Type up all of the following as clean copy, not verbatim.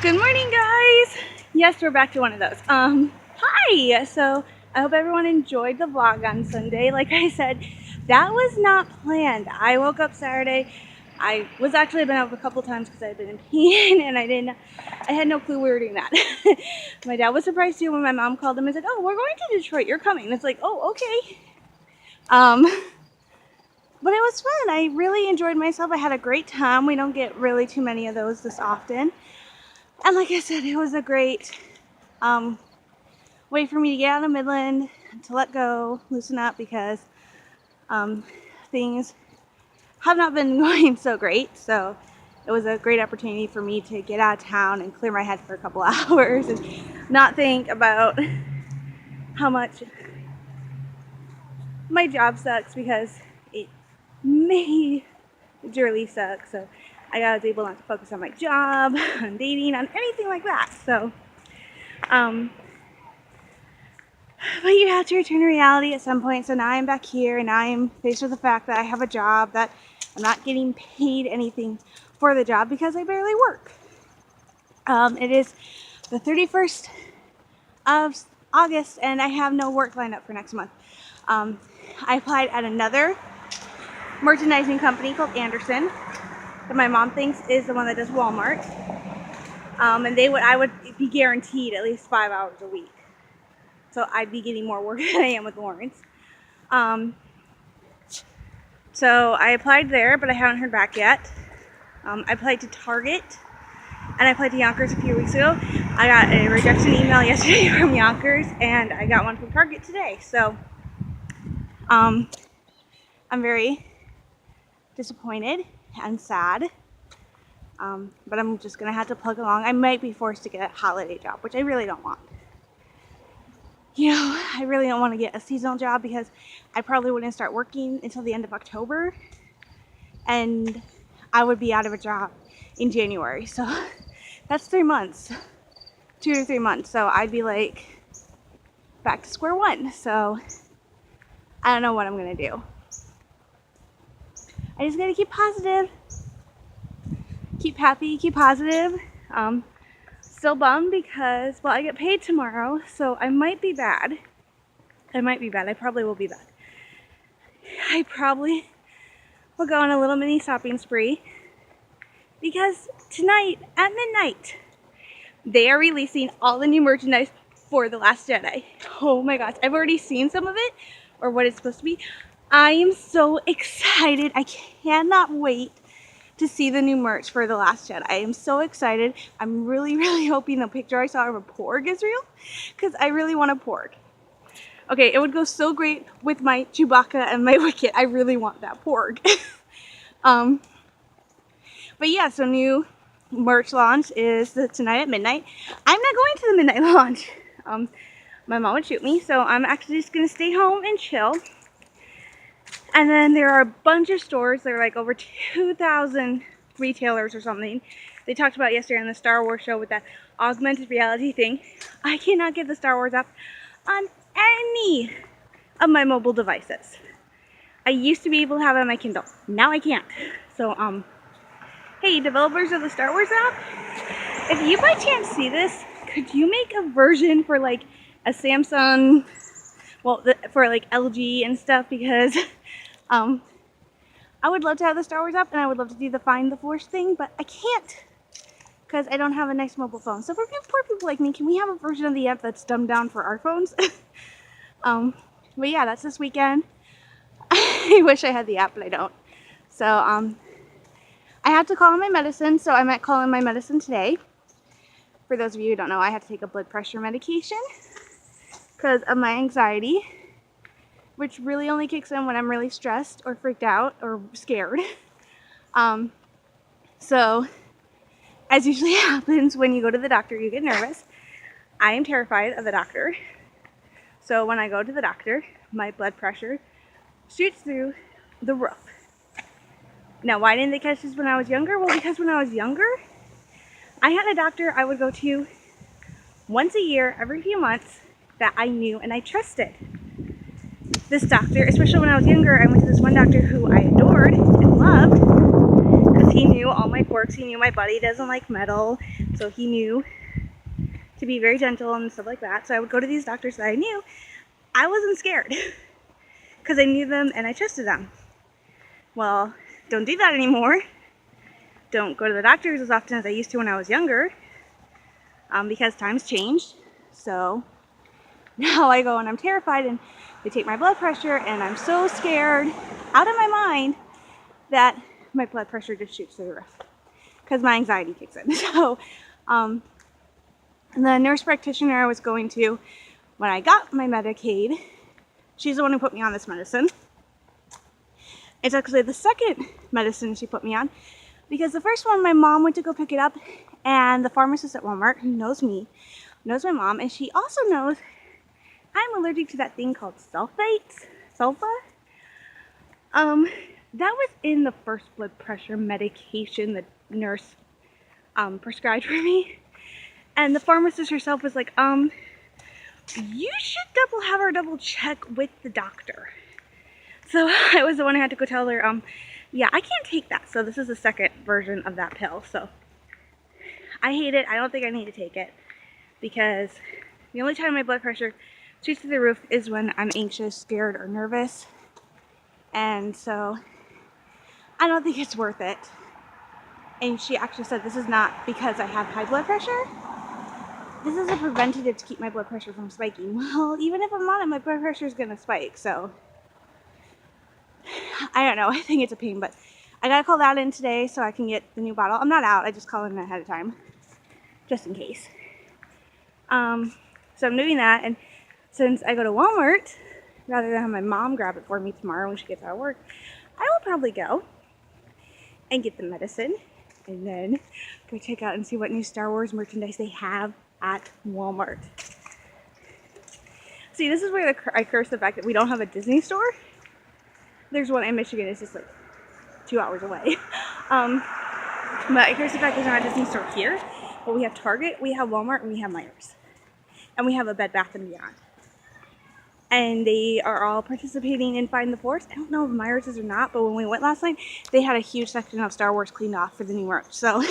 Good morning, guys. Yes, we're back to one of those. Hi. So I hope everyone enjoyed the vlog on Sunday. Like I said, that was not planned. I woke up Saturday. I've been up a couple times because I've been in pain, and I had no clue we were doing that. My dad was surprised too when my mom called him and said, "Oh, we're going to Detroit. You're coming." And it's like, "Oh, okay." But it was fun. I really enjoyed myself. I had a great time. We don't get really too many of those this often. And like I said, it was a great way for me to get out of Midland, to let go, loosen up, because things have not been going so great. So it was a great opportunity for me to get out of town and clear my head for a couple hours and not think about how much my job sucks, because it majorly sucks. So I was able not to focus on my job, on dating, on anything like that. So but you have to return to reality at some point. So now I'm back here, and I am faced with the fact that I have a job that I'm not getting paid anything for the job because I barely work. It is the 31st of August, and I have no work lined up for next month. I applied at another merchandising company called Anderson that my mom thinks is the one that does Walmart. And I would be guaranteed at least 5 hours a week. So I'd be getting more work than I am with Lawrence. So I applied there, but I haven't heard back yet. I applied to Target, and I applied to Yonkers a few weeks ago. I got a rejection email yesterday from Yonkers, and I got one from Target today. So I'm very disappointed and sad. But I'm just gonna have to plug along. I might be forced to get a holiday job, which I really don't want. I really don't want to get a seasonal job because I probably wouldn't start working until the end of October, and I would be out of a job in January. So that's 3 months, 2 to 3 months. So I'd be like back to square one. So I don't know what I'm gonna do. I just gotta keep positive, keep happy, keep positive. Still bummed because, well, I get paid tomorrow, so I might be bad. I probably will be bad. I probably will go on a little mini shopping spree, because tonight at midnight they are releasing all the new merchandise for The Last Jedi. Oh my gosh, I've already seen some of it, or what it's supposed to be. I am so excited. I cannot wait to see the new merch for The Last Jedi. I am so excited. I'm really, really hoping the picture I saw of a porg is real, because I really want a porg. Okay, it would go so great with my Chewbacca and my Wicket. I really want that porg. But yeah, so new merch launch is tonight at midnight. I'm not going to the midnight launch. My mom would shoot me, so I'm actually just gonna stay home and chill. And then there are a bunch of stores. There are like over 2,000 retailers or something. They talked about yesterday on the Star Wars show with that augmented reality thing. I cannot get the Star Wars app on any of my mobile devices. I used to be able to have it on my Kindle. Now I can't. So, hey, developers of the Star Wars app, if you by chance see this, could you make a version for like a Samsung, well, for like LG and stuff, because I would love to have the Star Wars app, and I would love to do the Find the Force thing, but I can't because I don't have a nice mobile phone. So for poor people like me, can we have a version of the app that's dumbed down for our phones? But yeah, that's this weekend. I wish I had the app, but I don't. So I have to call in my medicine, so I might call in my medicine today. For those of you who don't know, I have to take a blood pressure medication because of my anxiety, which really only kicks in when I'm really stressed or freaked out or scared. So, as usually happens when you go to the doctor, you get nervous. I am terrified of the doctor. So when I go to the doctor, my blood pressure shoots through the roof. Now, why didn't they catch this when I was younger? Well, because when I was younger, I had a doctor I would go to once a year, every few months, that I knew and I trusted. This doctor, especially when I was younger, I went to this one doctor who I adored and loved because he knew all my quirks. He knew my body doesn't like metal, so he knew to be very gentle and stuff like that. So I would go to these doctors that I knew. I wasn't scared because I knew them and I trusted them. Well, don't do that anymore. Don't go to the doctors as often as I used to when I was younger, because times changed. So now I go and I'm terrified, and they take my blood pressure, and I'm so scared out of my mind that my blood pressure just shoots through the roof because my anxiety kicks in. So the nurse practitioner I was going to when I got my Medicaid, she's the one who put me on this medicine. It's actually the second medicine she put me on, because the first one my mom went to go pick it up, and the pharmacist at Walmart, who knows me, knows my mom, and she also knows I'm allergic to that thing called sulfa. That was in the first blood pressure medication the nurse prescribed for me, and the pharmacist herself was like, you should have her double check with the doctor. So I was the one who had to go tell her, yeah, I can't take that. So this is the second version of that pill. So I hate it. I don't think I need to take it, because the only time my blood pressure shoots through the roof is when I'm anxious, scared, or nervous. And so I don't think it's worth it. And she actually said this is not because I have high blood pressure. This is a preventative to keep my blood pressure from spiking. Well, even if I'm on it, my blood pressure is going to spike. So I don't know. I think it's a pain, but I got to call that in today so I can get the new bottle. I'm not out. I just call it in ahead of time, just in case. So I'm doing that. And since I go to Walmart, rather than have my mom grab it for me tomorrow when she gets out of work, I will probably go and get the medicine and then go check out and see what new Star Wars merchandise they have at Walmart. See, this is where I curse the fact that we don't have a Disney store. There's one in Michigan. It's just like 2 hours away. But I curse the fact there's not a Disney store here. But we have Target, we have Walmart, and we have Meijer. And we have a Bed Bath & Beyond. And they are all participating in Find the Force. I don't know if Meijer is or not, but when we went last night, they had a huge section of Star Wars cleaned off for the new merch. So, and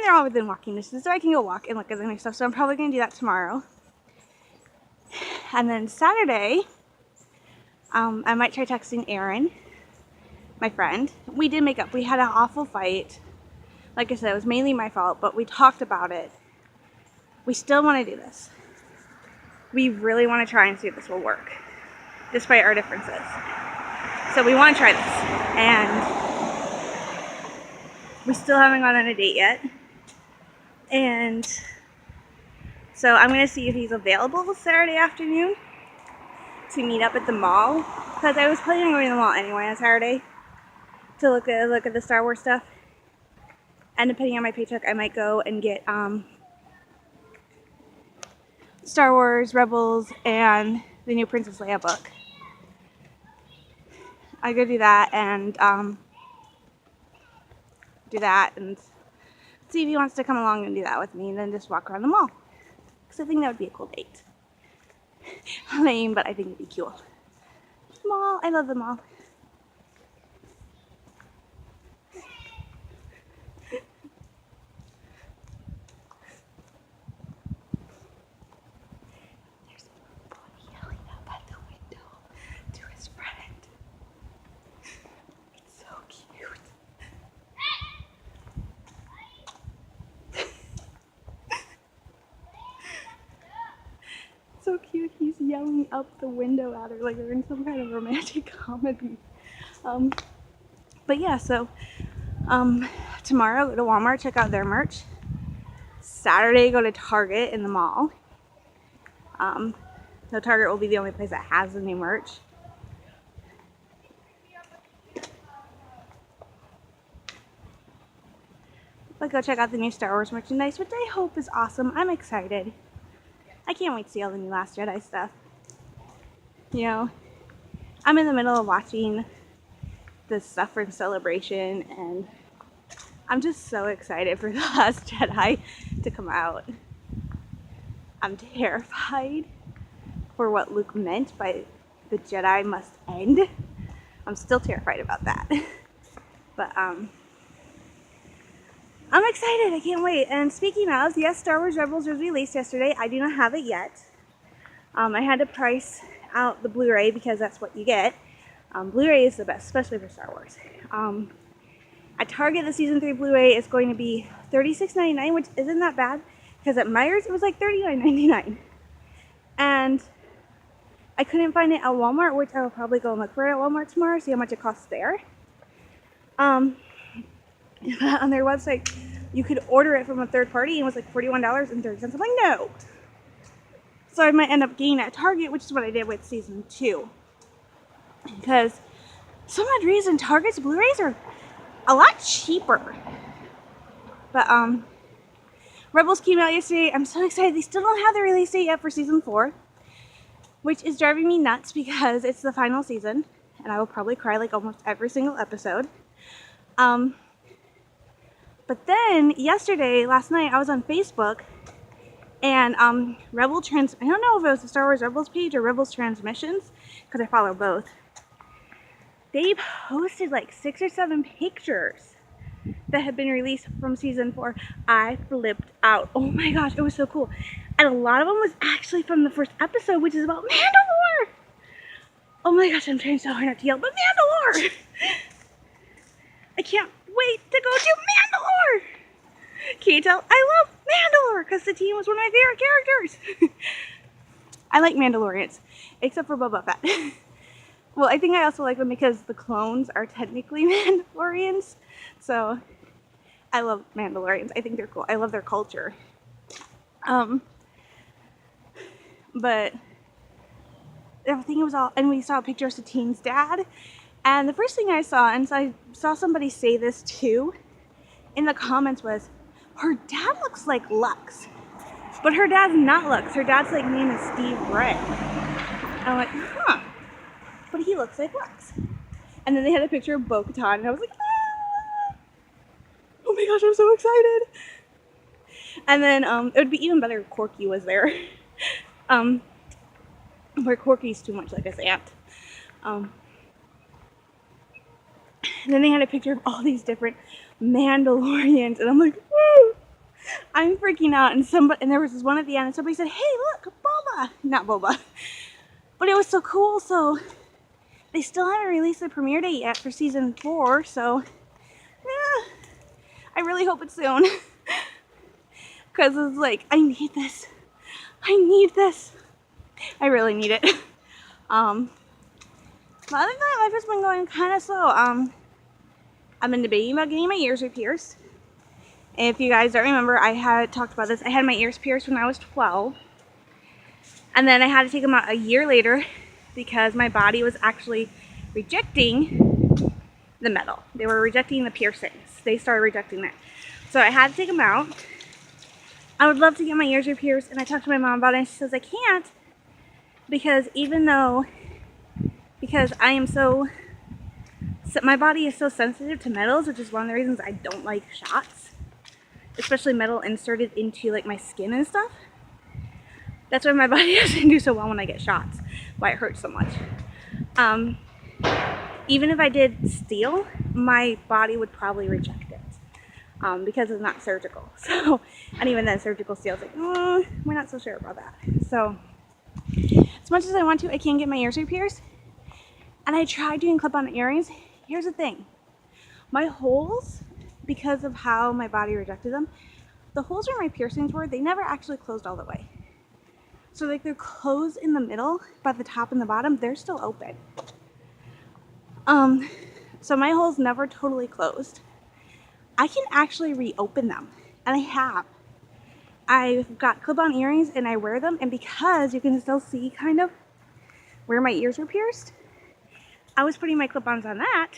they're all within walking distance, so I can go walk and look at the new stuff. So I'm probably going to do that tomorrow. And then Saturday, I might try texting Erin, my friend. We did make up. We had an awful fight. Like I said, it was mainly my fault, but we talked about it. We still want to do this. We really want to try and see if this will work, despite our differences. So we want to try this. And we still haven't gone on a date yet. And so I'm going to see if he's available Saturday afternoon to meet up at the mall, because I was planning on going to the mall anyway on Saturday to look at the Star Wars stuff. And depending on my paycheck, I might go and get Star Wars Rebels and the new Princess Leia book. I go do that and see if he wants to come along and do that with me, and then just walk around the mall, because I think that would be a cool date. Lame, but I think it'd be cool. Mall, I love the mall. So cute, he's yelling up the window at her like they're in some kind of romantic comedy. But yeah, so tomorrow go to Walmart, check out their merch. Saturday go to Target in the mall. So Target will be the only place that has the new merch. But go check out the new Star Wars merchandise, which I hope is awesome. I'm excited. I can't wait to see all the new Last Jedi stuff. You know, I'm in the middle of watching the stuff from Celebration, and I'm just so excited for The Last Jedi to come out. I'm terrified for what Luke meant by the Jedi must end. I'm still terrified about that. But I'm excited. I can't wait. And speaking of, yes, Star Wars Rebels was released yesterday. I do not have it yet. I had to price out the Blu-ray because that's what you get. Blu-ray is the best, especially for Star Wars. At Target, the Season 3 Blu-ray is going to be $36.99, which isn't that bad, because at Meijer's it was like $39.99. And I couldn't find it at Walmart, which I will probably go and look for it at Walmart tomorrow, see how much it costs there. On their website, you could order it from a third party and it was like $41.30. I'm like, no. So I might end up getting it at Target, which is what I did with Season 2. Because some odd reason, Target's Blu-rays are a lot cheaper. But Rebels came out yesterday. I'm so excited. They still don't have the release date yet for Season 4, which is driving me nuts because it's the final season and I will probably cry like almost every single episode. But then last night, I was on Facebook and I don't know if it was the Star Wars Rebels page or Rebels Transmissions, because I follow both. They posted like 6 or 7 pictures that had been released from Season 4. I flipped out. Oh my gosh, it was so cool. And a lot of them was actually from the first episode, which is about Mandalore. Oh my gosh, I'm trying so hard not to yell, but Mandalore! I can't wait to go to Mandalore! Can you tell? I love Mandalore because Satine was one of my favorite characters. I like Mandalorians, except for Boba Fett. Well, I think I also like them because the clones are technically Mandalorians. So I love Mandalorians. I think they're cool. I love their culture. But everything was all, and we saw a picture of Satine's dad. And the first thing I saw, and so I saw somebody say this too in the comments, was her dad looks like Lux. But her dad's not Lux. Her dad's like name is Steve Bray. And I'm like, huh. But he looks like Lux. And then they had a picture of Bo-Katan, and I was like, ah! Oh my gosh, I'm so excited. And then it would be even better if Corky was there. Where Corky's too much like his aunt. And then they had a picture of all these different Mandalorians, and I'm like, woo! I'm freaking out. And there was this one at the end, and somebody said, "Hey, look, Boba!" Not Boba, but it was so cool. So they still haven't released the premiere date yet for Season 4. So I really hope it's soon, because it's like I need this. I need this. I really need it. But other than that, life has been going kind of slow. I've been debating about getting my ears pierced. If you guys don't remember, I had talked about this. I had my ears pierced when I was 12. And then I had to take them out a year later because my body was actually rejecting the metal. They were rejecting the piercings. They started rejecting that. So I had to take them out. I would love to get my ears pierced, and I talked to my mom about it, and she says I can't because I am so my body is so sensitive to metals, which is one of the reasons I don't like shots, especially metal inserted into like my skin and stuff. That's why my body doesn't do so well when I get shots, why it hurts so much. Even if I did steel, my body would probably reject it because it's not surgical. So, and even then surgical steel is like, we're not so sure about that. So as much as I want to, I can't get my ears pierced. And I tried doing clip-on earrings. Here's the thing. My holes, because of how my body rejected them, the holes where my piercings were, they never actually closed all the way. So like they're closed in the middle, but the top and the bottom, they're still open. So my holes never totally closed. I can actually reopen them, and I have. I've got clip-on earrings and I wear them, and because you can still see kind of where my ears were pierced, I was putting my clip-ons on that,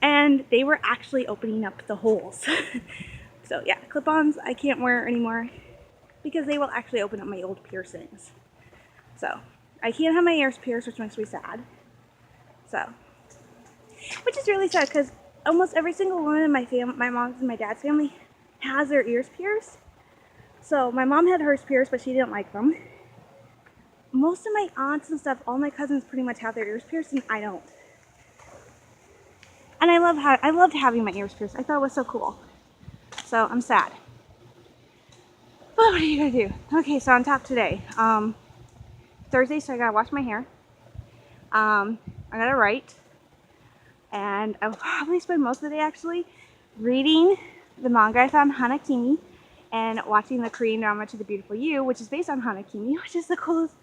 and they were actually opening up the holes. So yeah, clip-ons I can't wear anymore because they will actually open up my old piercings. So I can't have my ears pierced, which makes me sad. So, which is really sad because almost every single one in my family, my mom's and my dad's family, has their ears pierced. So my mom had hers pierced, but she didn't like them. Most of my aunts and stuff, all my cousins pretty much have their ears pierced, and I don't. And I loved having my ears pierced. I thought it was so cool. So I'm sad. But what are you gonna do? Okay, so on top today. Thursday, so I gotta wash my hair. I gotta write. And I will probably spend most of the day actually reading the manga I found, Hanakimi, and watching the Korean drama To the Beautiful You, which is based on Hanakimi, which is the coolest.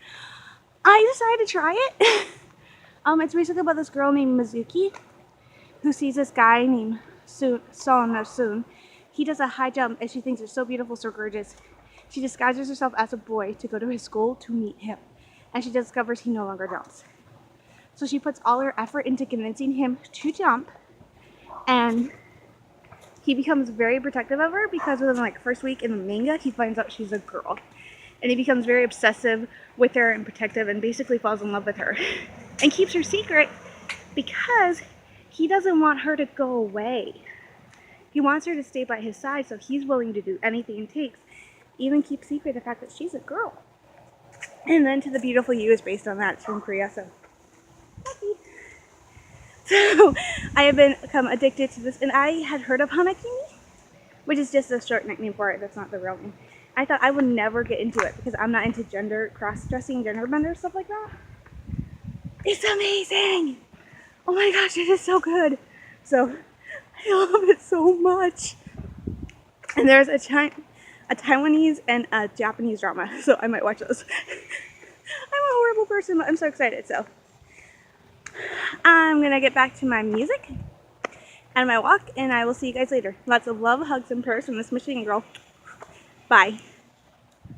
I decided to try it. It's basically about this girl named Mizuki who sees this guy named Soon. He does a high jump and she thinks it's so beautiful, so gorgeous. She disguises herself as a boy to go to his school to meet him. And she discovers he no longer jumps. So she puts all her effort into convincing him to jump. And he becomes very protective of her because within like first week in the manga, he finds out she's a girl. And he becomes very obsessive with her and protective and basically falls in love with her. And keeps her secret because he doesn't want her to go away. He wants her to stay by his side, so he's willing to do anything it takes. Even keep secret the fact that she's a girl. And then To the Beautiful You is based on that. It's from Korea, so happy. So I have become addicted to this, and I had heard of Hanakimi, which is just a short nickname for it. That's not the real name. I thought I would never get into it because I'm not into gender cross-dressing, gender bender, stuff like that. It's amazing! Oh my gosh, it is so good. So I love it so much. And there's a Taiwanese and a Japanese drama, so I might watch those. I'm a horrible person, but I'm so excited. So I'm gonna get back to my music and my walk, and I will see you guys later. Lots of love, hugs, and prayers from this machine girl. Bye.